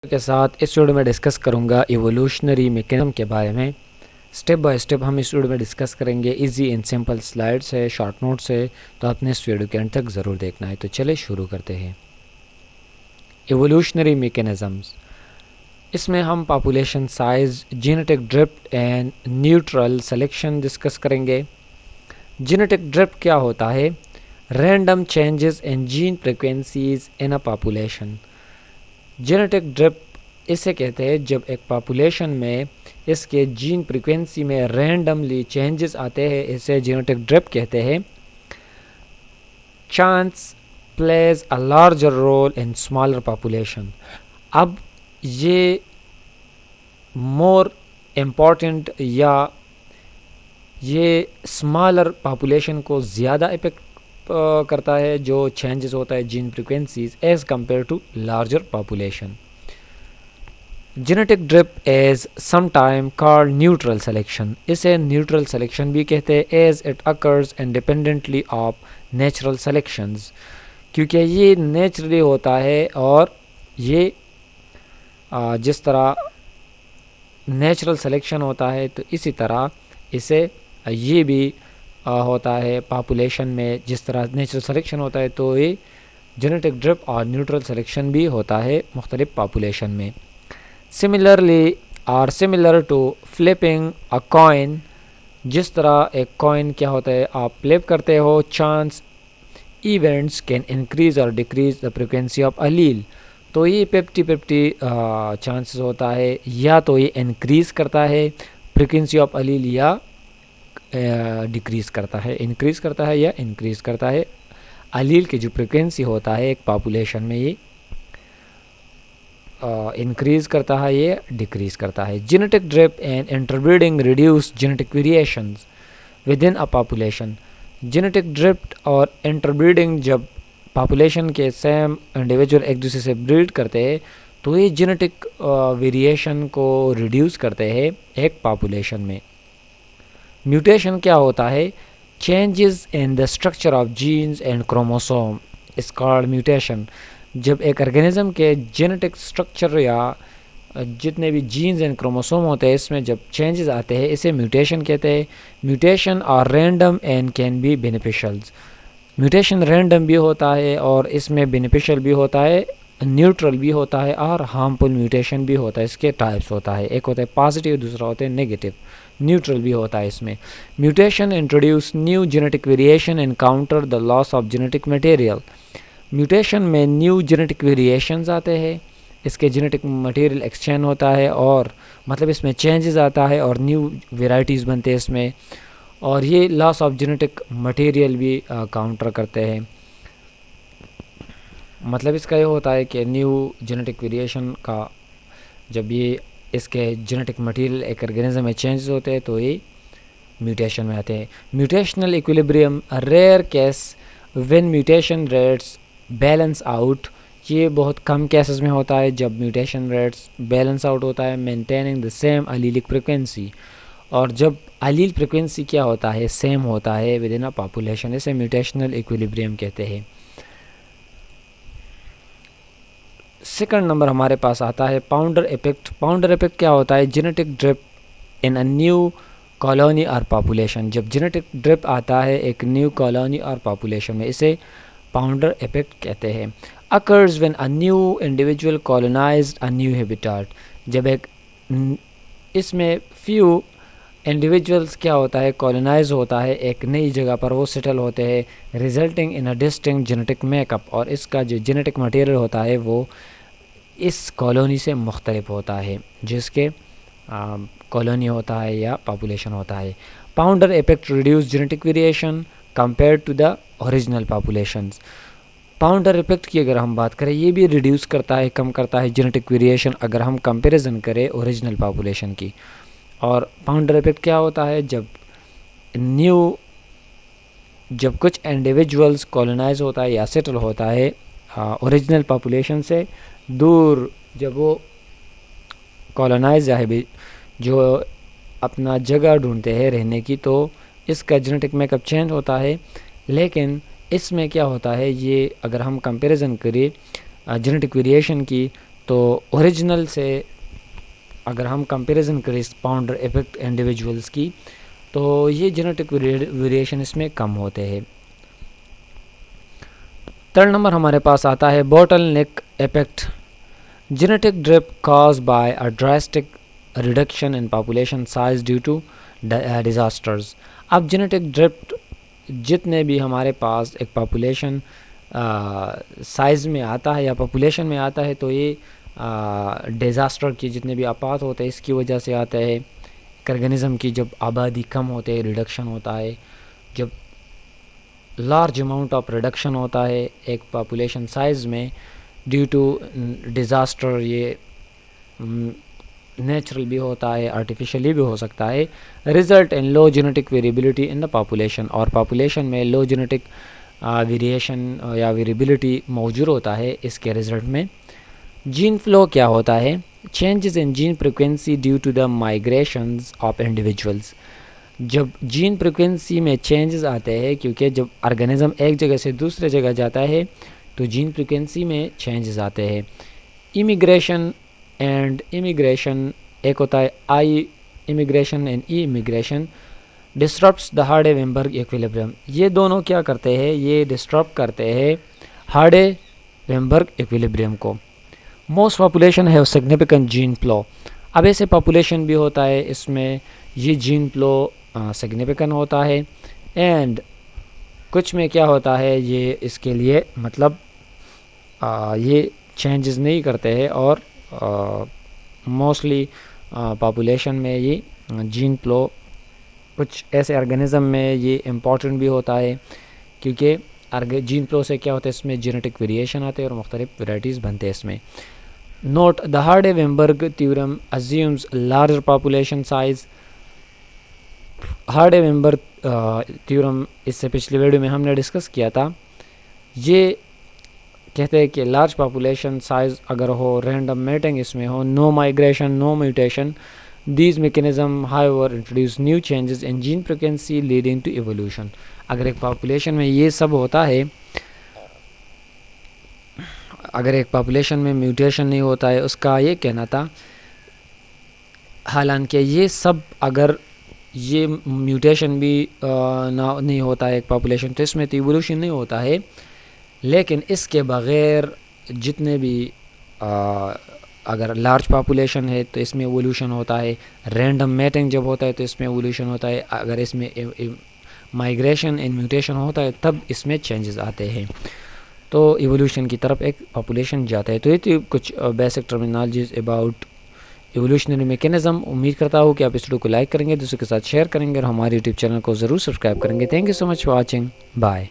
کے ساتھ اس ویڈیو میں ڈسکس کروں گا ایوولوشنری میکانزم کے بارے میں. سٹیپ بائی سٹیپ ہم اس ویڈیو میں ڈسکس کریں گے. ایزی اینڈ سمپل سلائڈس ہے, شارٹ نوٹس ہے, تو آپ نے اس ویڈیو کے اینڈ تک ضرور دیکھنا ہے. تو چلے شروع کرتے ہیں. ایوولوشنری میکانزمز, اس میں ہم population size, genetic drift and neutral selection discuss کریں گے. جینیٹک ڈرفٹ کیا ہوتا ہے؟ Random changes in gene frequencies in a population. Genetic drift اسے کہتے ہیں جب ایک پاپولیشن میں اس کے جین فریکوینسی میں رینڈملی چینجز آتے ہیں, اسے جینیٹک ڈرفٹ کہتے ہیں. Chance plays a larger role in smaller population. اب یہ مور امپورٹنٹ یا یہ اسمالر پاپولیشن کو زیادہ افیکٹ کرتا ہے جو چینجز ہوتا ہے gene frequencies as compared to larger population. Genetic drift is some time called neutral selection. اسے نیوٹرل سلیکشن بھی کہتے ہیں as it occurs independently of natural selections, کیونکہ یہ نیچرلی ہوتا ہے اور یہ جس طرح نیچرل سلیکشن ہوتا ہے تو اسی طرح اسے یہ بھی ہوتا ہے پاپولیشن میں. جس طرح نیچرل سلیکشن ہوتا ہے تو یہ جینیٹک ڈرفٹ اور نیوٹرل سلیکشن بھی ہوتا ہے مختلف پاپولیشن میں. سملرلی اور similar to flipping a coin, جس طرح ایک کوائن کیا ہوتا ہے آپ فلپ کرتے ہو, چانس ایونٹس کین انکریز اور ڈیکریز دا فریکوینسی آف الیل. تو یہ 50-50 چانسز ہوتا ہے, یا تو یہ انکریز کرتا ہے فریکوینسی آف الیل یا ڈیکریز کرتا ہے, انکریز کرتا ہے یا انکریز کرتا ہے. الیل کی جو فریکوینسی ہوتا ہے ایک پاپولیشن میں یہ انکریز کرتا ہے یا ڈیکریز کرتا ہے. Genetic drift and interbreeding reduce genetic variations with in a population. Genetic drift اور انٹربریڈنگ جب پاپولیشن کے سیم انڈیویجول ایک دوسرے سے بریڈ کرتے ہیں تو یہ جینیٹک ویریشن کو ریڈیوس کرتے ہیں ایک پاپولیشن میں. میوٹیشن کیا ہوتا ہے؟ Changes in the structure of genes and chromosome is called mutation. جب ایک آرگینزم کے جینیٹک اسٹرکچر یا جتنے بھی جینز اینڈ کروموسوم ہوتے ہیں اس میں جب چینجز آتے ہیں اسے میوٹیشن کہتے ہیں. Mutation are random and can be beneficials. Mutation random بھی ہوتا ہے اور اس میں بینیفیشل بھی ہوتا ہے, نیوٹرل بھی ہوتا ہے اور ہارمفل میوٹیشن بھی ہوتا ہے. اس کے ٹائپس ہوتا ہے, ایک ہوتا ہے پازیٹیو, دوسرا ہوتا ہے نیگیٹو. نیوٹرل بھی ہوتا ہے اس میں. Mutation introduce new genetic variation and counter the loss of genetic material. Mutation میں نیو جینیٹک ویریشنز آتے ہیں, اس کے جینیٹک مٹیریل ایکسچینج ہوتا ہے اور مطلب اس میں چینجز آتا ہے اور نیو ویرائٹیز بنتے ہیں اس میں, اور یہ لاس آف جینیٹک مٹیریل بھی کاؤنٹر کرتے ہیں. مطلب اس کا یہ ہوتا ہے کہ نیو جینیٹک ویریشن کا جب یہ اس کے جینیٹک مٹیریل ایک آرگینزم میں چینجز ہوتے ہیں تو یہ میوٹیشن میں آتے ہیں. Mutational equilibrium rare case when mutation rates balance out. یہ بہت کم کیسز میں ہوتا ہے جب میوٹیشن ریٹس بیلنس آؤٹ ہوتا ہے مینٹیننگ دا سیم الیلک فریکوینسی. اور جب الیل فریکوینسی کیا ہوتا ہے سیم ہوتا ہے ود ان اے پاپولیشن, اسے میوٹیشنل ایکویلیبریم کہتے ہیں. سیکنڈ نمبر ہمارے پاس آتا ہے پاؤنڈر ایفیکٹ. پاؤنڈر ایفیکٹ کیا ہوتا ہے؟ Genetic drift in a new colony اور پاپولیشن. جب جینیٹک ڈرفٹ آتا ہے ایک نیو کالونی اور پاپولیشن میں اسے پاؤنڈر ایفیکٹ کہتے ہیں. Occurs when a new individual colonised a new habitat. جب ایک اس میں فیو انڈیویجولس کیا ہوتا ہے کالونائز ہوتا ہے ایک نئی جگہ پر, وہ سیٹل ہوتے ہیں resulting in a distinct genetic make up, اور اس کا جو جینیٹک مٹیریل ہوتا ہے وہ اس کالونی سے مختلف ہوتا ہے جس کے کالونی ہوتا ہے یا پاپولیشن ہوتا ہے. Founder effect reduce genetic variation compare to the original populations. Founder effect کی اگر ہم بات کریں یہ بھی ریڈیوس کرتا ہے, کم کرتا ہے جینیٹک ویریشن اگر ہم کمپیریزن کریں اوریجنل پاپولیشن کی. اور پاؤنڈر ایفیکٹ کیا ہوتا ہے؟ جب کچھ انڈیویجولز کالونائز ہوتا ہے یا سیٹل ہوتا ہے اوریجنل پاپولیشن سے دور, جب وہ کالونائز جو اپنا جگہ ڈھونڈتے ہیں رہنے کی, تو اس کا جینیٹک میک اپ چینج ہوتا ہے. لیکن اس میں کیا ہوتا ہے, یہ اگر ہم کمپیریزن کریں جینیٹک ویریشن کی تو اوریجنل سے اگر ہم کمپیریزن کریں فاؤنڈر افیکٹ انڈیویجولس کی تو یہ جینیٹک ویریشن اس میں کم ہوتے ہیں. تھرڈ نمبر ہمارے پاس آتا ہے bottleneck effect. Genetic drift cause by a drastic reduction in population size due to disasters. اب جینیٹک ڈرپ جتنے بھی ہمارے پاس ایک پاپولیشن سائز میں آتا ہے یا پاپولیشن میں آتا ہے تو یہ ڈیزاسٹر کی جتنے بھی آفات ہوتے ہیں اس کی وجہ سے آتا ہے. آرگنزم کی جب آبادی کم ہوتے ہے ریڈکشن ہوتا ہے, جب لارج اماؤنٹ آف ریڈکشن ہوتا ہے ایک پاپولیشن سائز میں ڈیو ٹو ڈیزاسٹر, یہ نیچرل بھی ہوتا ہے آرٹیفیشلی بھی ہو سکتا ہے, result in low genetic variability in the population. اور پاپولیشن میں لو جینیٹک ویریشن یا ویریبلٹی موجود ہوتا ہے اس کے رزلٹ میں. جین فلو کیا ہوتا ہے؟ Changes in gene frequency due to the migrations of individuals. جب جین فریکوینسی میں چینجز آتے ہیں کیونکہ جب آرگنزم ایک جگہ سے دوسرے جگہ جاتا ہے تو جین فریکوینسی میں چینجز آتے ہیں. امیگریشن اینڈ امیگریشن, ایک ہوتا ہے I immigration and E emigration, disrupts the Hardy Weinberg equilibrium. یہ دونوں کیا کرتے ہیں؟ یہ ڈسٹرپ کرتے ہیں ہارڈے وینبرگ ایکویلیبریم کو. Most population have significant gene flow. اب ایسے پاپولیشن بھی ہوتا ہے اس میں یہ جین فلو سگنیفیکنٹ ہوتا ہے, اینڈ کچھ میں کیا ہوتا ہے یہ اس کے لیے مطلب یہ چینجز نہیں کرتے ہیں, اور موسٹلی پاپولیشن میں یہ جین فلو کچھ ایسے آرگنزم میں یہ امپورٹنٹ بھی ہوتا ہے کیونکہ جین فلو سے کیا ہوتا ہے اس میں جینیٹک ویریشن آتے ہیں اور مختلف ورائٹیز بنتے ہیں اس میں. Note the Hardy Weinberg theorem assumes larger population size. Hardy Weinberg theorem اس سے پچھلی ویڈیو میں ہم نے ڈسکس کیا تھا. یہ کہتے ہیں کہ لارج پاپولیشن سائز اگر ہو, رینڈم میٹنگ اس میں ہو, no migration, no mutation, these mechanism however introduce new changes in gene frequency leading to evolution. اگر ایک پاپولیشن میں یہ سب ہوتا ہے, اگر ایک پاپولیشن میں میوٹیشن نہیں ہوتا ہے, اس کا یہ کہنا تھا حالانکہ یہ سب اگر یہ میوٹیشن بھی نہیں ہوتا ہے ایک پاپولیشن تو اس میں تو ایوولوشن نہیں ہوتا ہے, لیکن اس کے بغیر جتنے بھی اگر لارج پاپولیشن ہے تو اس میں ایوولوشن ہوتا ہے. رینڈم میٹنگ جب ہوتا ہے تو اس میں ایوولوشن ہوتا ہے. اگر اس میں مائگریشن اینڈ میوٹیشن ہوتا ہے تب اس میں چینجز آتے ہیں, تو ایوولوشن کی طرف ایک پاپولیشن جاتا ہے. تو یہ تھی کچھ basic terminologies about evolutionary mechanism. امید کرتا ہوں کہ آپ اس ویڈیو کو لائک کریں گے, دوسروں کے ساتھ شیئر کریں گے اور ہمارے یوٹیوب چینل کو ضرور سبسکرائب کریں گے. Thank you so much for watching. Bye.